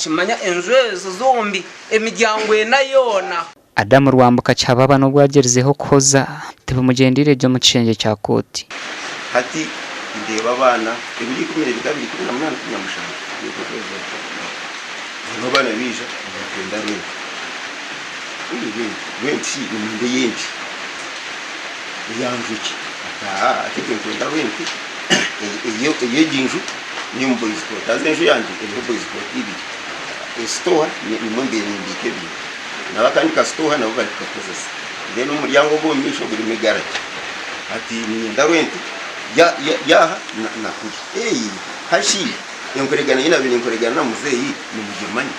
wakimanya enjwezo zombi emiryango nayona. Adamu Rwambuka cyababa no bwagerezeho koza tebumugendire byo mu kicenge cya koti hati ndeba abana ibiri kumere bikabiri kuri namwana kunyamushaka no bana bija ndenda wenti inde yenti yanjuki ndenda wenti iyo jinju ni mboys ko tazenju yanje ni boys ko ibi store ni mwembe ni ndikebi nabakandika store nabo bari kakozesa then umuryango bo misho buri migarage ati ni ndarwenti ya na kuri hashi yonkoregana ina biri nkoregana na muzeyi ni mujimani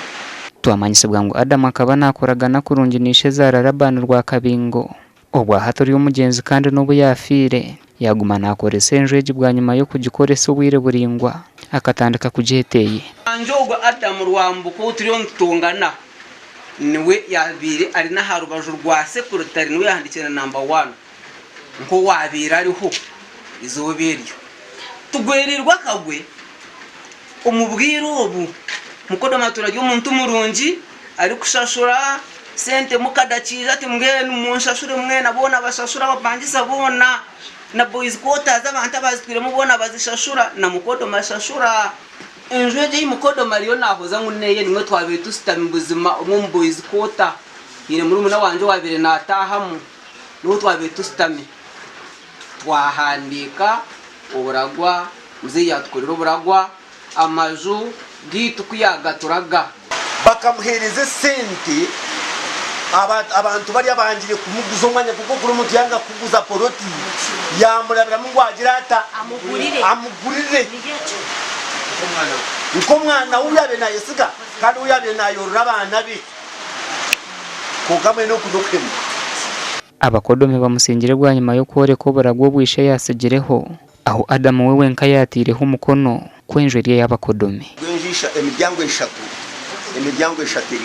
twamanyise bwangu Adam akaba nakoraga nakurunginishe zararabana rwa kabingo obwa hatori y'umugenzi kandi n'ubu yafire yaguma nakore senjeje bwa nyuma yo kugikoresa ubwire buringwa akatandika kujeteye anjogo Adam Rwambuka utiriyo ntungana niwe yabire ari na harubaju rwa secretary niwe yahandikira number 1 nko wabira ariho izobiryo tugwerirwa kagwe umubwiro obu mukodo maturage umuntu murungi ari kushashura sente mukadakira ati mgene munshashure mwe nabona bashashura bapangisa bona na boys quarters abantu abazitwire mubona bazishashura na mukodo mashashura enjweje y'umukodo Mario nahoza nguneye nimwe twabiye tusitami buzima mu boys quarter ire muri umuna wanje wabire natahamu no twabiye tusitami twahandika uburagwa muzi yatkorera uburagwa amaju gitu kuyagaturaga bakamuhereze sente abantu bari abanjire kumuguza umwanya kuko kuri umuntu yanga kuguza poroti yamurabira mu ngwagira ata amugurire uko mwana uyabe na yesiga kandi uyabe na yorura abana be kugamwe no kudokema abakodome bamusingire bwa nyuma yo kore ko baragwo bwishe yasegereho aho Adam wewe nka yatireho umukono kwenjeriye y'abakodome gwenjisha emiryango eshatu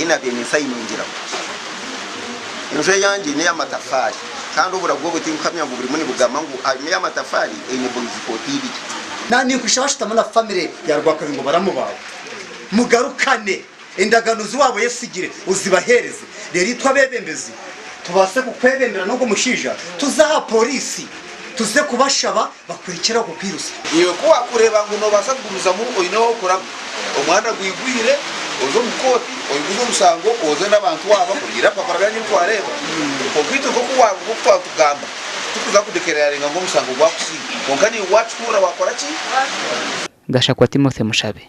ina bene sayiningira enje yanje ne y'amatafari kandi uburagwo butinkamya ngo buri muni bugamangu ari y'amatafari ene boys kotiri nani kushashita muri family ya Rwakabingo baramubawe mugarukane indagano zuwabo yesigire uzibahereze rero itwa bebembezi tubase kukwebembera no gushija tuzaha polisi tuze kubashaba bakurikira ku kwirusa iyo kuwa kureba ngo no basaguruza mu oino okora omwana gwigwire ozo mukoti oyiguzo musango oze nabantu waba kugira paparaganye twareba okito ko kuwa gupfa tugamba tukuza kudekerera ngo musango gwakusiga konkani wacu kura wakora ki Gashakwa Timothy Mushabe.